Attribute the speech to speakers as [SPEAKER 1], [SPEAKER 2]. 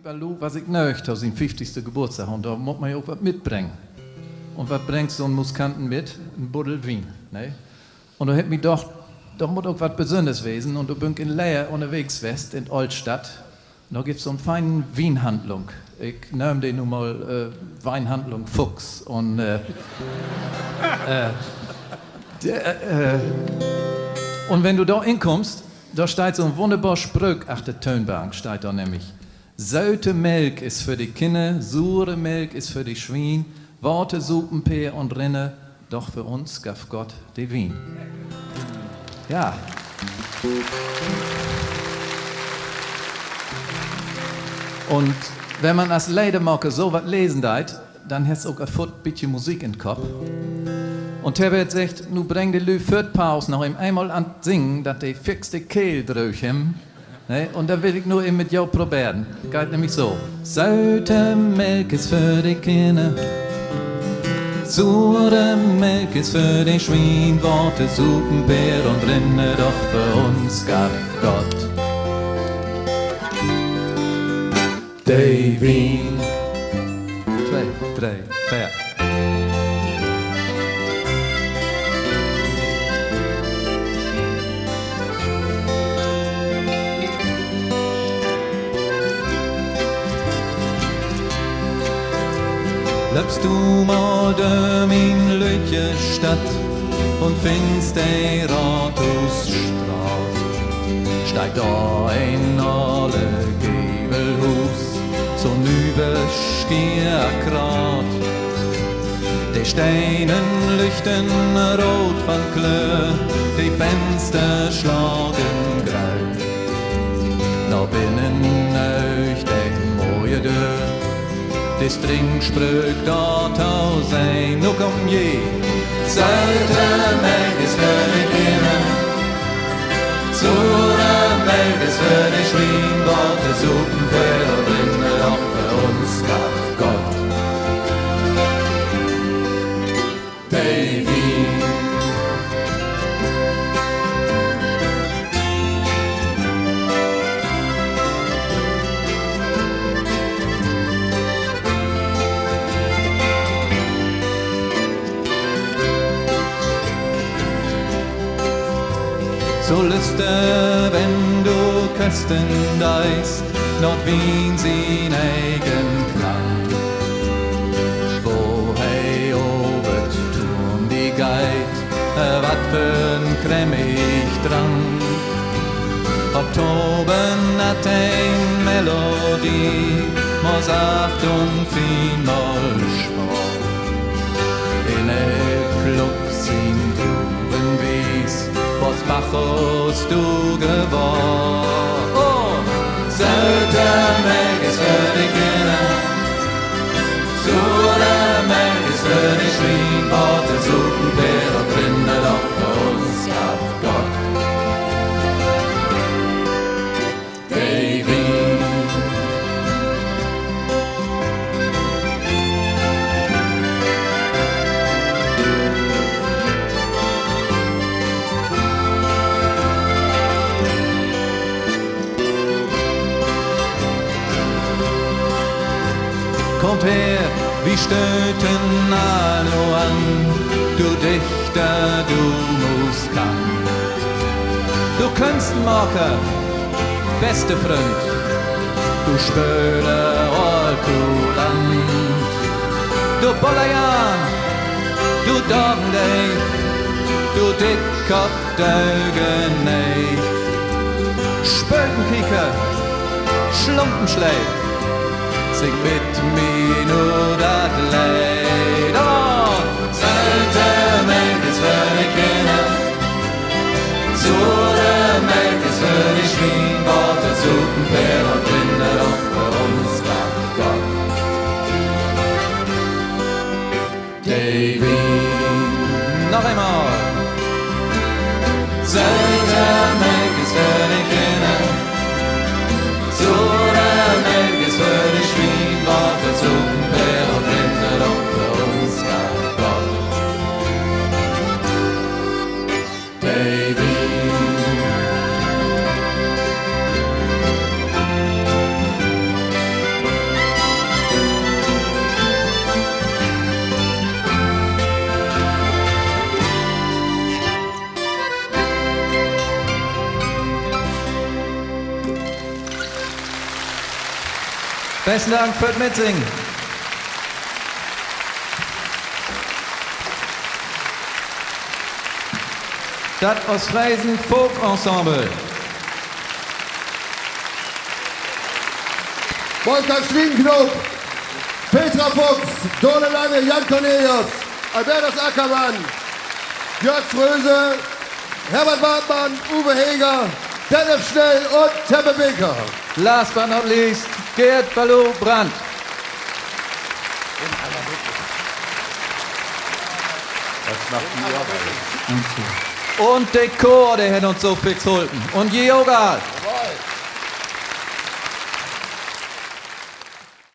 [SPEAKER 1] Balu, was ich möchte, aus dem 50. Geburtstag. Und da muss man ja auch was mitbringen. Und was bringt so ein Musikanten mit? Ein Buddel Wien. Ne? Und da hätte mich doch, da muss auch was Besonderes gewesen. Und da bin ich in Leer unterwegs west, in Oldstadt. Und da gibt es so eine feine Wienhandlung. Ich nehme den nun mal Weinhandlung Fuchs. Und und wenn du da hinkommst, da steht so ein wunderbarer Spruch auf der Tonbank, steht da nämlich: Saute Milch ist für die Kinder, sure Milch ist für die Schwein, Worte, Suppen, Peer und Rinne, doch für uns gab Gott die Wien. Ja. Und wenn man als Liedermacher so was lesen darf, dann hast du auch ein bisschen Musik in den Kopf. Und Herbert sagt, nu bring die Lü für die Pause noch einmal an singen, dass die fix die Kehl drüchen. Ne? Und da will ich nur eben mit jou probieren. Geht nämlich so. Saute Milch ist für die Kinder, sure Milch ist für die Schwein, Worte, Suppen, Beer und Rinde, doch für uns gab Gott die Wien. 2, 3, 4. Läufst du mal durch mein Lütje Stadt und findest die Rathausstraße, steigt da ein alle Giebelhus, so nübe Stierkrat. Die Steinen leuchten rot von Klö, die Fenster schlagen grau. Nach binnen euch die moje Dörr, das Trinkspruch dort aus ein, nu komm je. Saute Milch ist für die Kinder, sure Milch ist für die Schwein, Worte, Suppen, Peer und Rinde, auch für uns gab Gott die Wien. So lüste, wenn du Kösten deist, not Wien sin eigen Klang. Wo hei obet Turm die Geit, wat für'n cremig Drang. Oktobernatt ein Melodie, mo sacht und fin moll schwor. In e Club sin Druben wies, was Bachos du geworden. Oh! Saute Milch ist für die Kinder, sure Milch ist für die Schwein, Worte, Suppen, Peer und Rinde, doch für uns gab Gott die Wien. Kommt her, wir stöten alle an, du Dichter, du Musikant. Du Kunstmacher, beste Freund, du Spöler, Orkulant. Du Bollerjan, du Doggendave, du Dickkopf, Dögenei. Spökenkicker, Schlumpenschleif, sing mit mir nur das Lied. Oh! Saute Milch ist für die Kinder, sure Milch ist für die Schwein, Worte, Suppen, Peer und Rinde, doch für uns gab Gott die Wien. Noch einmal. Saute Milch ist für die Kinder, sure Milch ist für die Schwein, Worte, Suppen, Peer und Rinde, doch Besten Dank fürs Mitsingen. Das Ostfriesen Folk Ensemble.
[SPEAKER 2] Wolfgang Schwiegenknob, Petra Fuchs, Dole Lange, Jan Cornelius, Albertus Ackermann, Jörg Fröse, Herbert Wartmann, Uwe Heger, Dennis Schnell und Teppe Beker.
[SPEAKER 1] Last but not least, Gerd Balou Brandt.
[SPEAKER 3] Was macht die Arbeit?
[SPEAKER 1] Und der Chor, der hat uns so fix geholfen. Und Georg Ahl.